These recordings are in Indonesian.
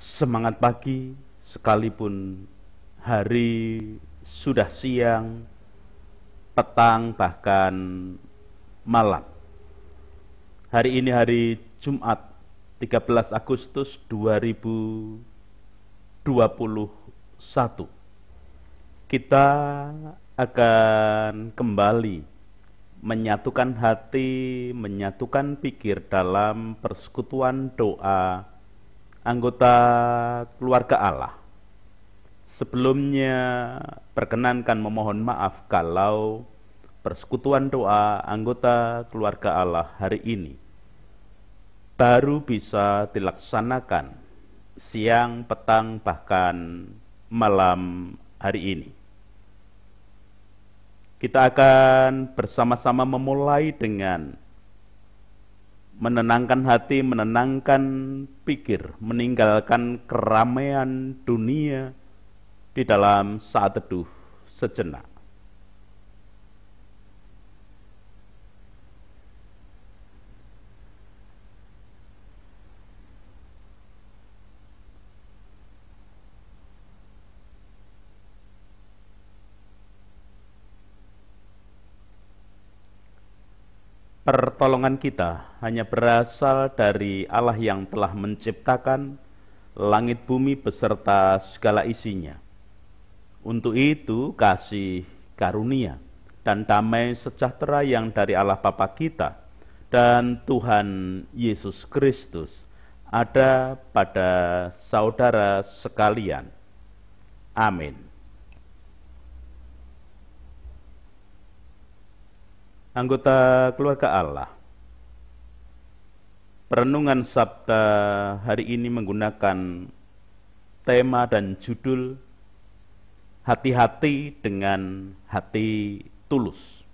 Semangat pagi, sekalipun hari sudah siang, petang, bahkan malam. Hari ini hari Jumat 13 Agustus 2021. Kita akan kembali menyatukan hati, menyatukan pikir dalam persekutuan doa anggota keluarga Allah. Sebelumnya, perkenankan memohon maaf kalau persekutuan doa anggota keluarga Allah hari ini baru bisa dilaksanakan siang, petang, bahkan malam hari ini. Kita akan bersama-sama memulai dengan menenangkan hati, menenangkan pikir, meninggalkan keramaian dunia di dalam saat teduh sejenak. Pertolongan kita hanya berasal dari Allah yang telah menciptakan langit bumi beserta segala isinya. Untuk itu kasih karunia dan damai sejahtera yang dari Allah Bapa kita dan Tuhan Yesus Kristus ada pada saudara sekalian. Amin. Anggota keluarga Allah, perenungan Sabda hari ini menggunakan tema dan judul hati-hati dengan hati tulus.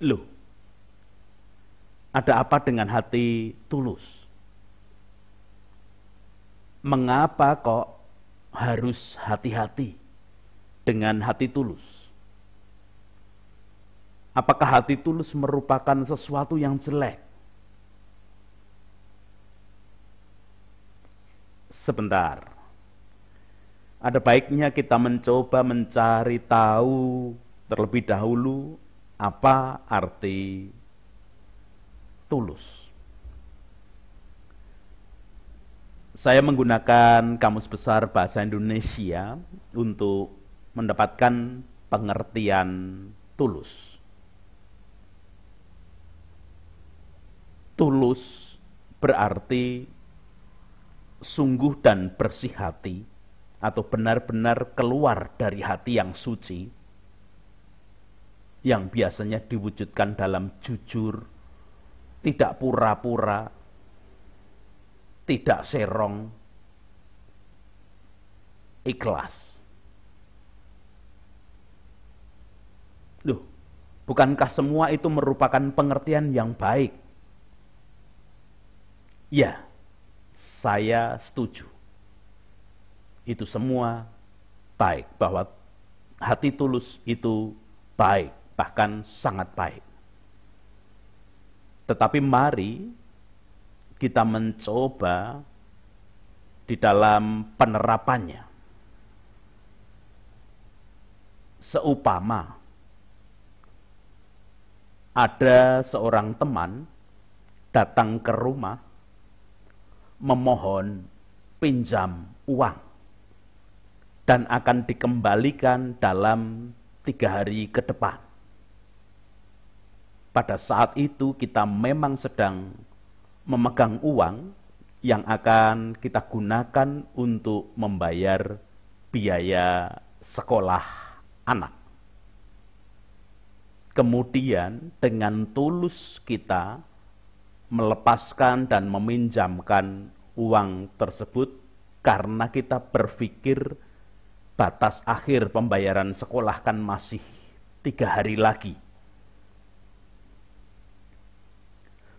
Loh, ada apa dengan hati tulus? Mengapa kok harus hati-hati dengan hati tulus? Apakah hati tulus merupakan sesuatu yang jelek? Sebentar. Ada baiknya kita mencoba mencari tahu terlebih dahulu apa arti tulus. Saya menggunakan Kamus Besar Bahasa Indonesia untuk mendapatkan pengertian tulus. Tulus berarti sungguh dan bersih hati, atau benar-benar keluar dari hati yang suci, yang biasanya diwujudkan dalam jujur, tidak pura-pura, tidak serong, ikhlas. Loh, bukankah semua itu merupakan pengertian yang baik? Ya, saya setuju. Itu semua baik, bahwa hati tulus itu baik, bahkan sangat baik. Tetapi mari kita mencoba di dalam penerapannya. Seumpama ada seorang teman datang ke rumah memohon pinjam uang dan akan dikembalikan dalam 3 hari ke depan. Pada saat itu kita memang sedang memegang uang yang akan kita gunakan untuk membayar biaya sekolah anak. Kemudian dengan tulus kita melepaskan dan meminjamkan uang tersebut karena kita berpikir batas akhir pembayaran sekolah kan masih 3 hari lagi.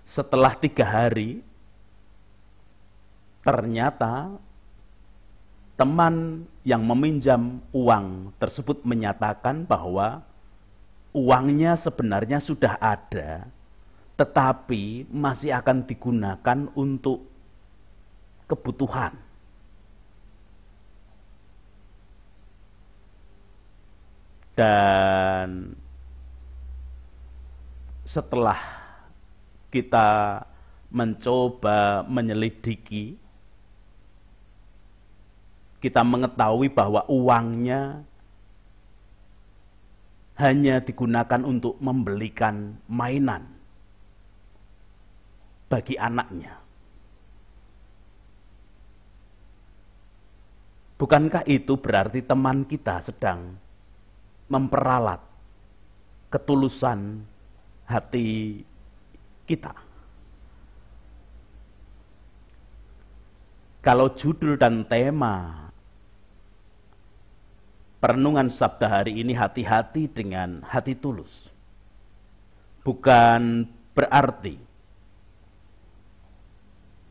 Setelah 3 hari, ternyata teman yang meminjam uang tersebut menyatakan bahwa uangnya sebenarnya sudah ada, tetapi masih akan digunakan untuk kebutuhan. Dan setelah kita mencoba menyelidiki, kita mengetahui bahwa uangnya hanya digunakan untuk membelikan mainan bagi anaknya. Bukankah itu berarti teman kita sedang memperalat ketulusan hati kita? Kalau judul dan tema perenungan sabda hari ini hati-hati dengan hati tulus, bukan berarti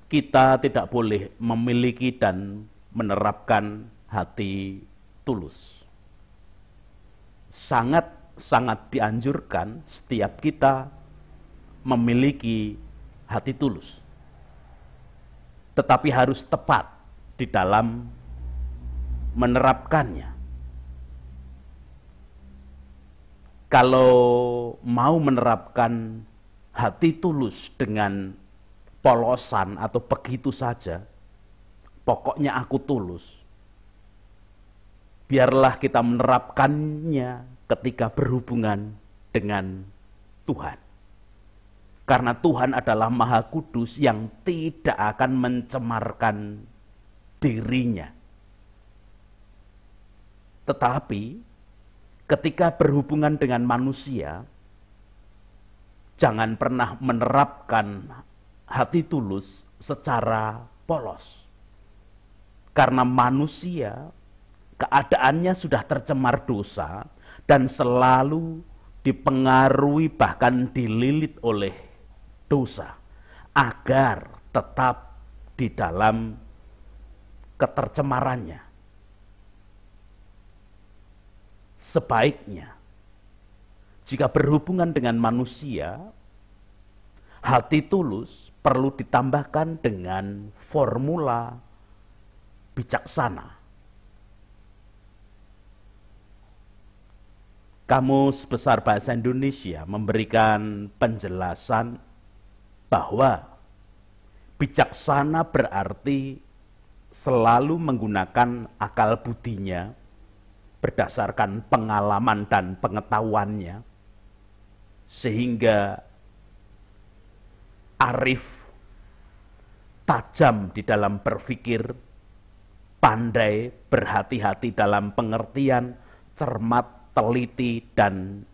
kita tidak boleh memiliki dan menerapkan hati tulus. Sangat dianjurkan setiap kita memiliki hati tulus, tetapi harus tepat di dalam menerapkannya. Kalau mau menerapkan hati tulus dengan polosan atau begitu saja, pokoknya aku tulus, biarlah kita menerapkannya ketika berhubungan dengan Tuhan. Karena Tuhan adalah Maha Kudus yang tidak akan mencemarkan dirinya. Tetapi ketika berhubungan dengan manusia, jangan pernah menerapkan hati tulus secara polos. Karena manusia keadaannya sudah tercemar dosa dan selalu dipengaruhi bahkan dililit oleh dosa agar tetap di dalam ketercemarannya. Sebaiknya jika berhubungan dengan manusia, hati tulus perlu ditambahkan dengan formula bijaksana. Kamus Besar Bahasa Indonesia memberikan penjelasan bahwa bijaksana berarti selalu menggunakan akal budinya berdasarkan pengalaman dan pengetahuannya, sehingga arif, tajam di dalam berpikir, pandai, berhati-hati dalam pengertian, cermat, teliti, dan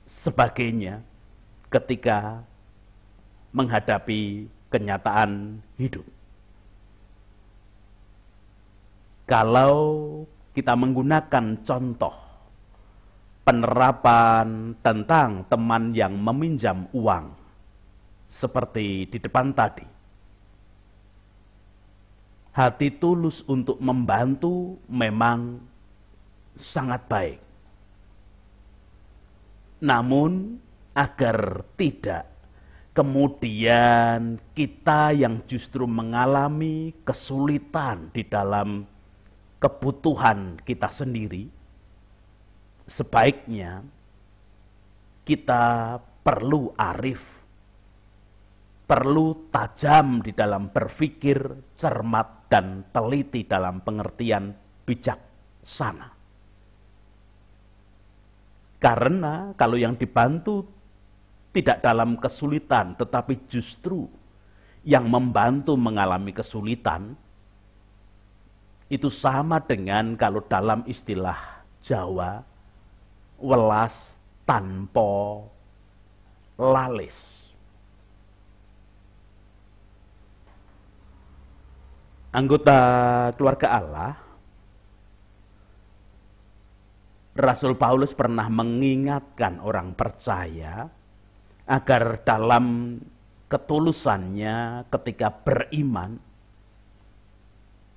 sebagainya ketika menghadapi kenyataan hidup. Kalau kita menggunakan contoh penerapan tentang teman yang meminjam uang seperti di depan tadi, hati tulus untuk membantu memang sangat baik. Namun agar tidak kemudian kita yang justru mengalami kesulitan di dalam kebutuhan kita sendiri, sebaiknya kita perlu arif, perlu tajam di dalam berpikir, cermat dan teliti dalam pengertian bijaksana. Karena kalau yang dibantu tidak dalam kesulitan, tetapi justru yang membantu mengalami kesulitan, itu sama dengan kalau dalam istilah Jawa, welas tanpa lalis. Anggota keluarga Allah, Rasul Paulus pernah mengingatkan orang percaya agar dalam ketulusannya ketika beriman,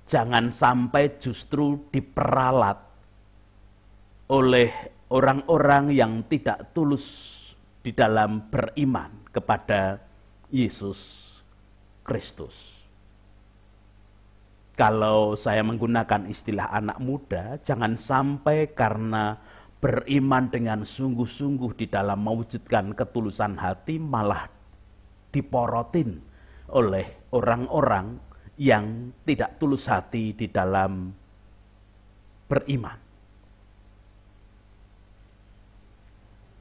jangan sampai justru diperalat oleh orang-orang yang tidak tulus di dalam beriman kepada Yesus Kristus. Kalau saya menggunakan istilah anak muda, jangan sampai karena beriman dengan sungguh-sungguh di dalam mewujudkan ketulusan hati malah diporotin oleh orang-orang yang tidak tulus hati di dalam beriman.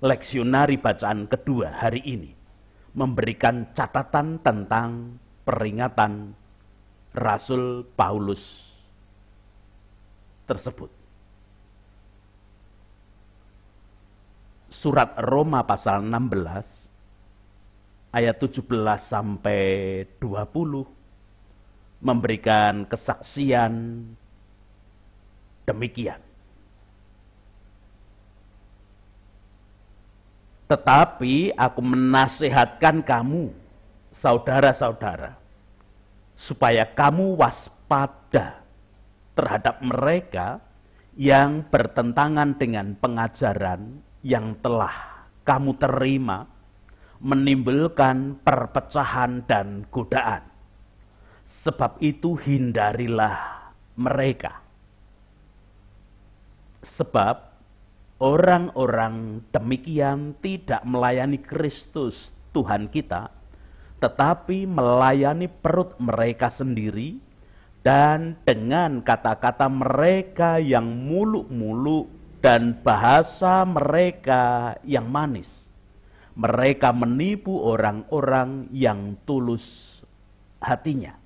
Leksionari bacaan kedua hari ini memberikan catatan tentang peringatan Rasul Paulus tersebut. Surat Roma pasal 16 ayat 17 sampai 20 memberikan kesaksian demikian. Tetapi aku menasihatkan kamu, saudara-saudara, supaya kamu waspada terhadap mereka yang bertentangan dengan pengajaran yang telah kamu terima, menimbulkan perpecahan dan godaan. Sebab itu hindarilah mereka. Sebab orang-orang demikian tidak melayani Kristus Tuhan kita, tetapi melayani perut mereka sendiri, dan dengan kata-kata mereka yang muluk-muluk dan bahasa mereka yang manis, mereka menipu orang-orang yang tulus hatinya.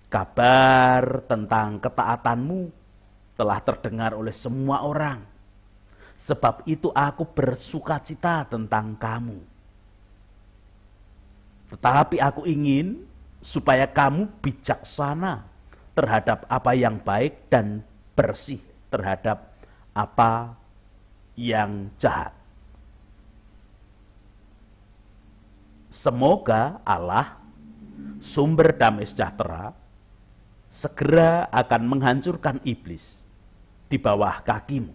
Kabar tentang ketaatanmu telah terdengar oleh semua orang. Sebab itu aku bersukacita tentang kamu. Tetapi aku ingin supaya kamu bijaksana terhadap apa yang baik dan bersih terhadap apa yang jahat. Semoga Allah, sumber damai sejahtera, segera akan menghancurkan iblis di bawah kakimu.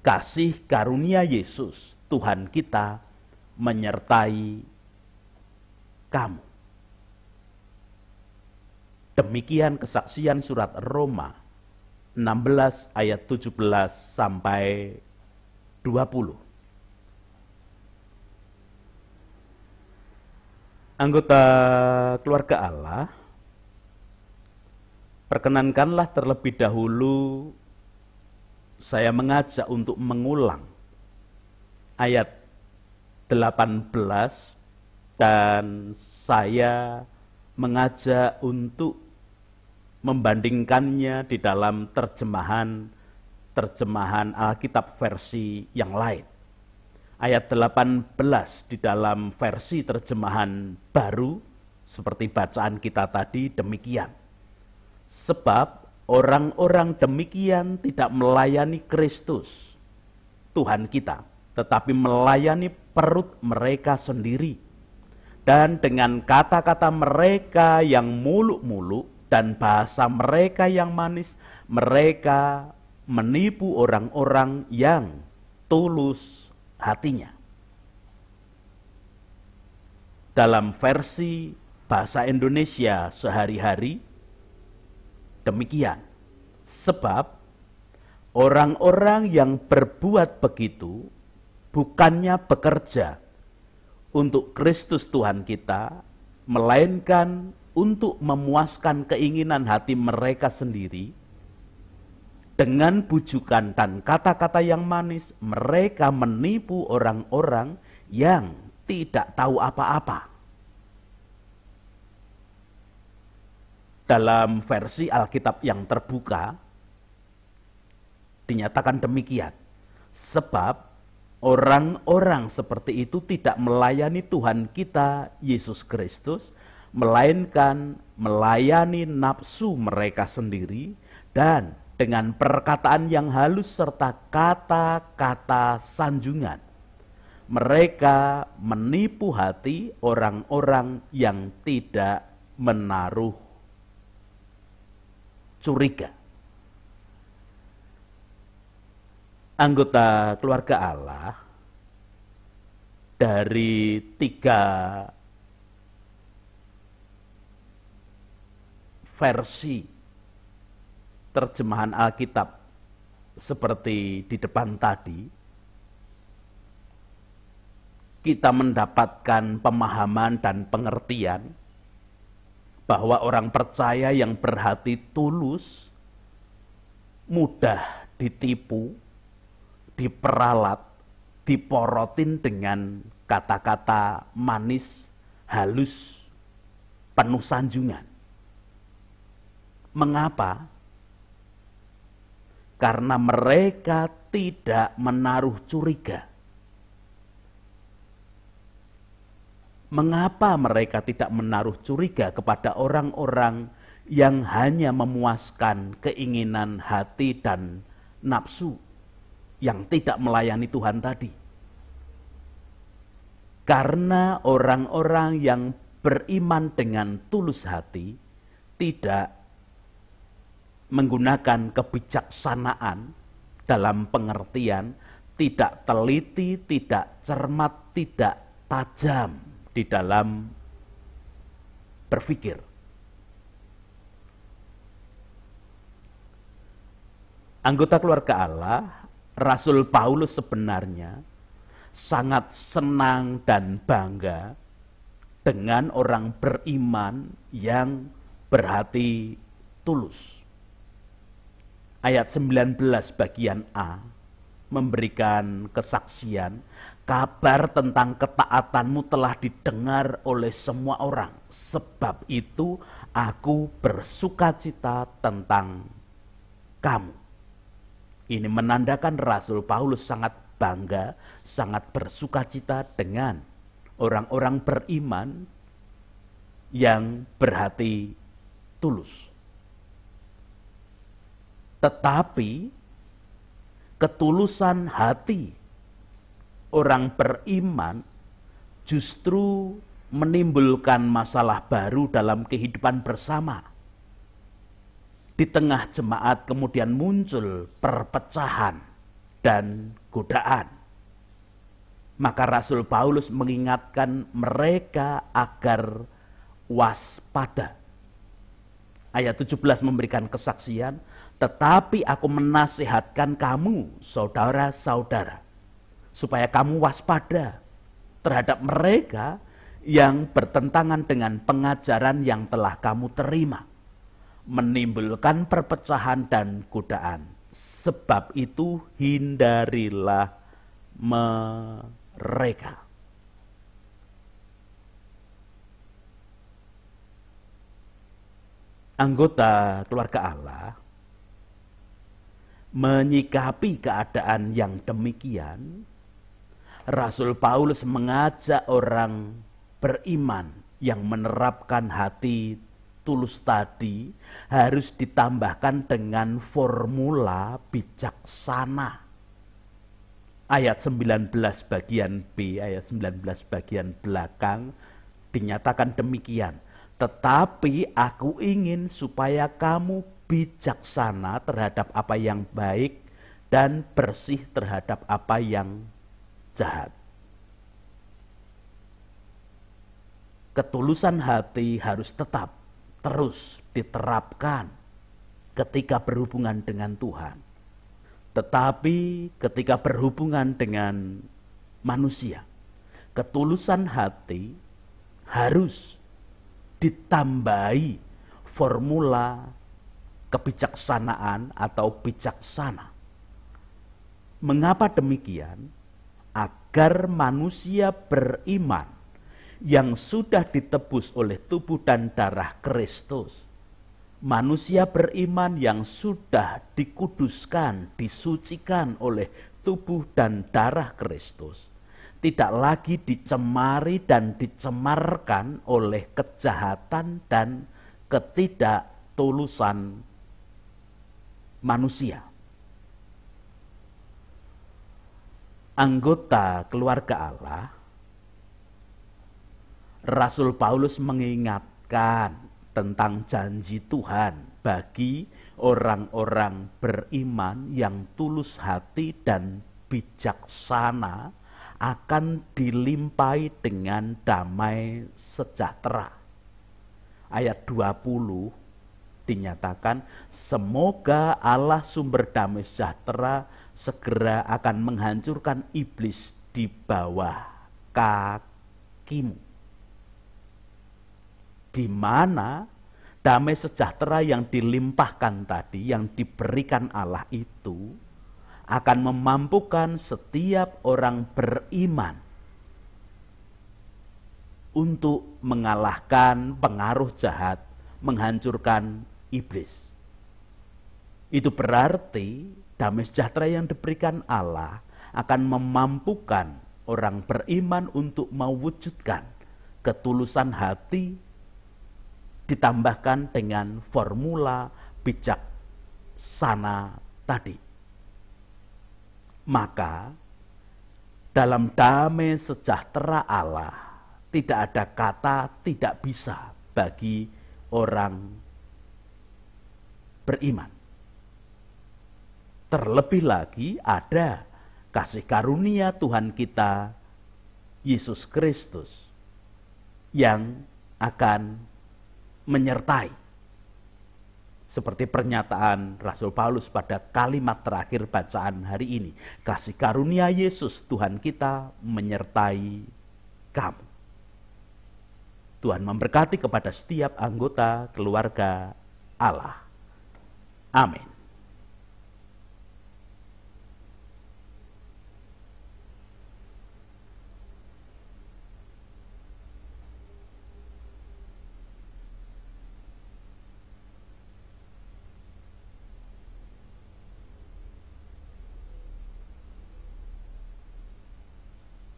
Kasih karunia Yesus Tuhan kita menyertai kamu. Demikian kesaksian surat Roma 16 ayat 17 sampai 20. Anggota keluarga Allah, perkenankanlah terlebih dahulu saya mengajak untuk mengulang ayat 18 dan saya mengajak untuk membandingkannya di dalam terjemahan Alkitab versi yang lain. Ayat 18 di dalam versi terjemahan baru seperti bacaan kita tadi demikian. Sebab orang-orang demikian tidak melayani Kristus Tuhan kita, tetapi melayani perut mereka sendiri. Dan dengan kata-kata mereka yang muluk-muluk dan bahasa mereka yang manis, mereka menipu orang-orang yang tulus hatinya. Dalam versi bahasa Indonesia sehari-hari, demikian. Sebab orang-orang yang berbuat begitu bukannya bekerja untuk Kristus Tuhan kita, melainkan untuk memuaskan keinginan hati mereka sendiri. Dengan bujukan dan kata-kata yang manis, mereka menipu orang-orang yang tidak tahu apa-apa. Dalam versi Alkitab yang terbuka, dinyatakan demikian. Sebab orang-orang seperti itu tidak melayani Tuhan kita, Yesus Kristus, melainkan melayani nafsu mereka sendiri, dan dengan perkataan yang halus serta kata-kata sanjungan, mereka menipu hati orang-orang yang tidak menaruh curiga. Anggota keluarga Allah, dari 3 versi terjemahan Alkitab seperti di depan tadi, kita mendapatkan pemahaman dan pengertian bahwa orang percaya yang berhati tulus mudah ditipu, diperalat, diporotin dengan kata-kata manis, halus, penuh sanjungan. Mengapa? Karena mereka tidak menaruh curiga. Mengapa mereka tidak menaruh curiga kepada orang-orang yang hanya memuaskan keinginan hati dan nafsu, yang tidak melayani Tuhan tadi? Karena orang-orang yang beriman dengan tulus hati tidak menggunakan kebijaksanaan dalam pengertian tidak teliti, tidak cermat, tidak tajam di dalam berpikir. Anggota keluarga Allah, Rasul Paulus sebenarnya sangat senang dan bangga dengan orang beriman yang berhati tulus. Ayat 19 bagian A memberikan kesaksian, kabar tentang ketaatanmu telah didengar oleh semua orang. Sebab itu aku bersukacita tentang kamu. Ini menandakan Rasul Paulus sangat bangga, sangat bersukacita dengan orang-orang beriman yang berhati tulus. Tetapi ketulusan hati orang beriman justru menimbulkan masalah baru dalam kehidupan bersama. Di tengah jemaat kemudian muncul perpecahan dan godaan. Maka Rasul Paulus mengingatkan mereka agar waspada. Ayat 17 memberikan kesaksian, tetapi aku menasihatkan kamu, saudara-saudara, supaya kamu waspada terhadap mereka yang bertentangan dengan pengajaran yang telah kamu terima, menimbulkan perpecahan dan godaan. Sebab itu hindarilah mereka. Anggota keluarga Allah menyikapi keadaan yang demikian, Rasul Paulus mengajak orang beriman yang menerapkan hati tulus tadi harus ditambahkan dengan formula bijaksana. Ayat 19 bagian B, ayat 19 bagian belakang dinyatakan demikian. Tetapi aku ingin supaya kamu bijaksana terhadap apa yang baik dan bersih terhadap apa yang jahat. Ketulusan hati harus tetap terus diterapkan ketika berhubungan dengan Tuhan. Tetapi ketika berhubungan dengan manusia, ketulusan hati harus ditambahi formula kebijaksanaan atau bijaksana. Mengapa demikian? Agar manusia beriman yang sudah ditebus oleh tubuh dan darah Kristus, manusia beriman yang sudah dikuduskan, disucikan oleh tubuh dan darah Kristus, tidak lagi dicemari dan dicemarkan oleh kejahatan dan ketidaktulusan manusia. Anggota keluarga Allah, Rasul Paulus mengingatkan tentang janji Tuhan bagi orang-orang beriman yang tulus hati dan bijaksana akan dilimpahi dengan damai sejahtera. Ayat 20 dinyatakan, semoga Allah sumber damai sejahtera segera akan menghancurkan iblis di bawah kakimu. Di mana damai sejahtera yang dilimpahkan tadi, yang diberikan Allah itu, akan memampukan setiap orang beriman untuk mengalahkan pengaruh jahat, menghancurkan iblis. Itu berarti damai sejahtera yang diberikan Allah akan memampukan orang beriman untuk mewujudkan ketulusan hati, ditambahkan dengan formula bijaksana tadi. Maka dalam damai sejahtera Allah tidak ada kata tidak bisa bagi orang beriman. Terlebih lagi ada kasih karunia Tuhan kita Yesus Kristus yang akan menyertai. Seperti pernyataan Rasul Paulus pada kalimat terakhir bacaan hari ini. Kasih karunia Yesus Tuhan kita menyertai kamu. Tuhan memberkati kepada setiap anggota keluarga Allah. Amin.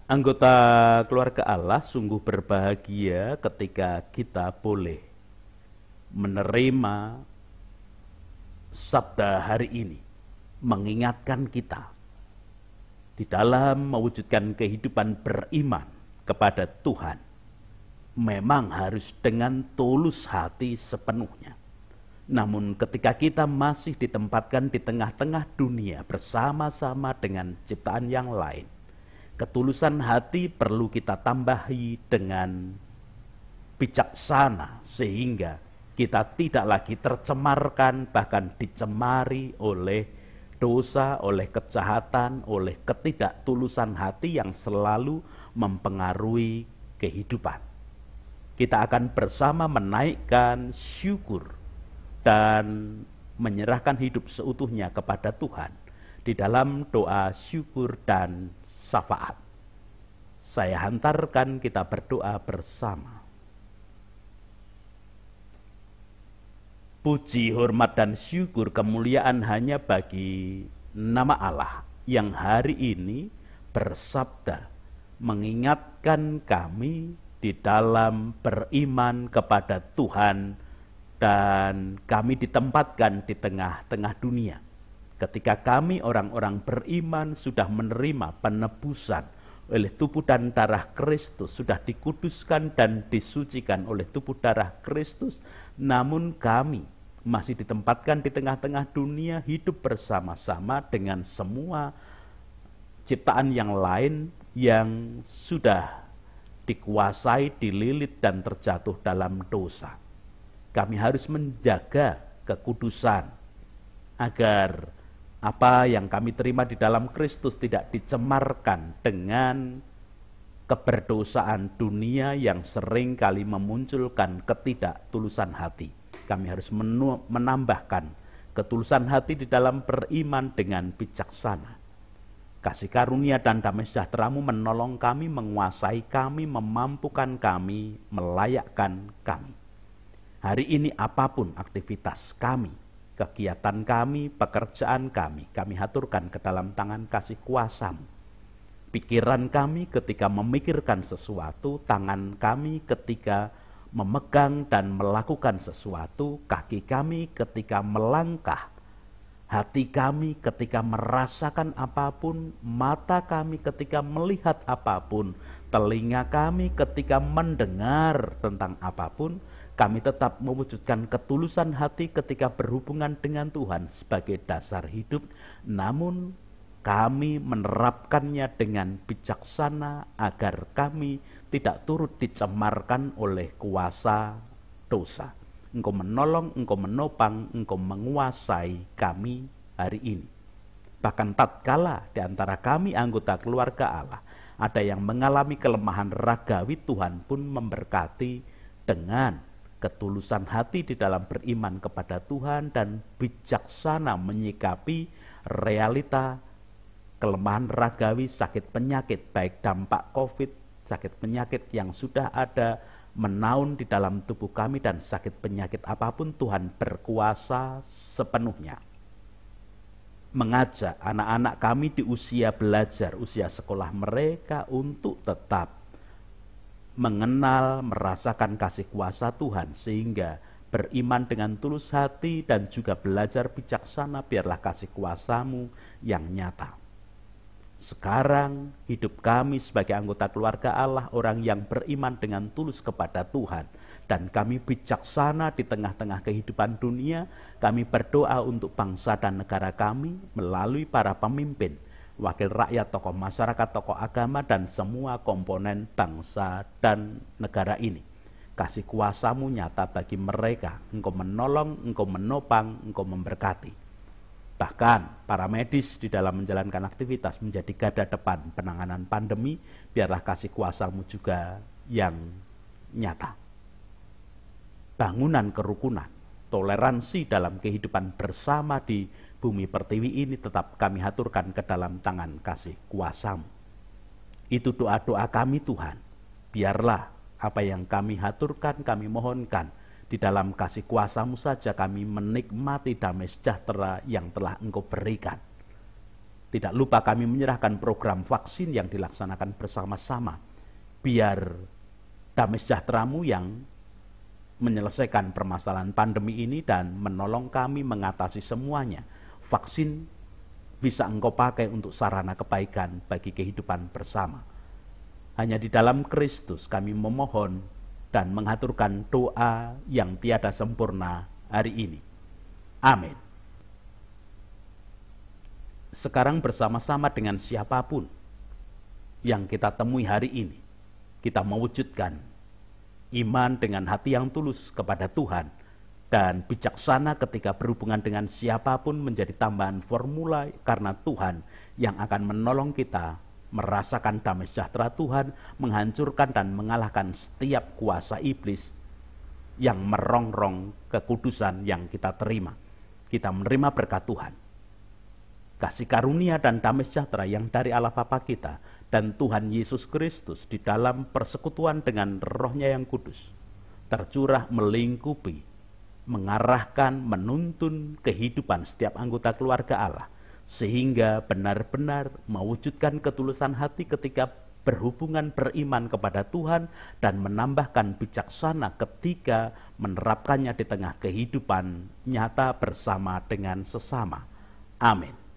Anggota keluarga Allah sungguh berbahagia ketika kita boleh menerima sabda hari ini, mengingatkan kita di dalam mewujudkan kehidupan beriman kepada Tuhan. Memang harus dengan tulus hati sepenuhnya. Namun ketika kita masih ditempatkan di tengah-tengah dunia bersama-sama dengan ciptaan yang lain, ketulusan hati perlu kita tambahi dengan bijaksana sehingga kita tidak lagi tercemarkan, bahkan dicemari oleh dosa, oleh kejahatan, oleh ketidaktulusan hati yang selalu mempengaruhi kehidupan. Kita akan bersama menaikkan syukur dan menyerahkan hidup seutuhnya kepada Tuhan di dalam doa syukur dan syafaat. Saya hantarkan kita berdoa bersama. Puji, hormat, dan syukur kemuliaan hanya bagi nama Allah yang hari ini bersabda mengingatkan kami di dalam beriman kepada Tuhan, dan kami ditempatkan di tengah-tengah dunia. Ketika kami orang-orang beriman sudah menerima penebusan oleh tubuh dan darah Kristus, sudah dikuduskan dan disucikan oleh tubuh darah Kristus, namun kami masih ditempatkan di tengah-tengah dunia, hidup bersama-sama dengan semua ciptaan yang lain yang sudah dikuasai, dililit, dan terjatuh dalam dosa. Kami harus menjaga kekudusan agar apa yang kami terima di dalam Kristus tidak dicemarkan dengan keberdosaan dunia yang sering kali memunculkan ketidaktulusan hati. Kami harus menambahkan ketulusan hati di dalam beriman dengan bijaksana. Kasih karunia dan damai sejahtera-Mu menolong kami, menguasai kami, memampukan kami, melayakkan kami. Hari ini apapun aktivitas kami, kegiatan kami, pekerjaan kami haturkan ke dalam tangan kasih kuasa-Mu. Pikiran kami ketika memikirkan sesuatu, tangan kami ketika memegang dan melakukan sesuatu, kaki kami ketika melangkah, hati kami ketika merasakan apapun, mata kami ketika melihat apapun, telinga kami ketika mendengar tentang apapun, kami tetap mewujudkan ketulusan hati ketika berhubungan dengan Tuhan sebagai dasar hidup, namun kami menerapkannya dengan bijaksana agar kami tidak turut dicemarkan oleh kuasa dosa. Engkau menolong, Engkau menopang, Engkau menguasai kami hari ini. Bahkan tatkala di antara kami anggota keluarga Allah ada yang mengalami kelemahan ragawi, Tuhan pun memberkati dengan ketulusan hati di dalam beriman kepada Tuhan dan bijaksana menyikapi realita kelemahan ragawi, sakit penyakit, baik dampak COVID, sakit penyakit yang sudah ada menaun di dalam tubuh kami, dan sakit penyakit apapun Tuhan berkuasa sepenuhnya. Mengajak anak-anak kami di usia belajar, usia sekolah mereka untuk tetap mengenal, merasakan kasih kuasa Tuhan, sehingga beriman dengan tulus hati dan juga belajar bijaksana. Biarlah kasih kuasa-Mu yang nyata. Sekarang hidup kami sebagai anggota keluarga Allah, orang yang beriman dengan tulus kepada Tuhan, dan kami bijaksana di tengah-tengah kehidupan dunia. Kami berdoa untuk bangsa dan negara kami melalui para pemimpin, wakil rakyat, tokoh masyarakat, tokoh agama, dan semua komponen bangsa dan negara ini. Kasih kuasa-Mu nyata bagi mereka. Engkau menolong, Engkau menopang, Engkau memberkati. Bahkan para medis di dalam menjalankan aktivitas menjadi garda depan penanganan pandemi. Biarlah kasih kuasa-Mu juga yang nyata. Bangunan kerukunan, toleransi dalam kehidupan bersama di bumi pertiwi ini tetap kami haturkan ke dalam tangan kasih kuasa-Mu. Itu doa-doa kami Tuhan. Biarlah apa yang kami haturkan, kami mohonkan, di dalam kasih kuasa-Mu saja kami menikmati damai sejahtera yang telah Engkau berikan. Tidak lupa kami menyerahkan program vaksin yang dilaksanakan bersama-sama. Biar damai sejahtera-Mu yang menyelesaikan permasalahan pandemi ini dan menolong kami mengatasi semuanya. Vaksin bisa Engkau pakai untuk sarana kebaikan bagi kehidupan bersama. Hanya di dalam Kristus kami memohon dan mengaturkan doa yang tiada sempurna hari ini. Amin. Sekarang bersama-sama dengan siapapun yang kita temui hari ini, kita mewujudkan iman dengan hati yang tulus kepada Tuhan, dan bijaksana ketika berhubungan dengan siapapun menjadi tambahan formula, karena Tuhan yang akan menolong kita merasakan damai sejahtera Tuhan, menghancurkan dan mengalahkan setiap kuasa iblis yang merongrong kekudusan yang kita terima. Kita menerima berkat Tuhan, kasih karunia dan damai sejahtera yang dari Allah Bapa kita dan Tuhan Yesus Kristus di dalam persekutuan dengan Roh-Nya yang kudus tercurah melingkupi, mengarahkan, menuntun kehidupan setiap anggota keluarga Allah, sehingga benar-benar mewujudkan ketulusan hati ketika berhubungan beriman kepada Tuhan, dan menambahkan bijaksana ketika menerapkannya di tengah kehidupan nyata bersama dengan sesama. Amin.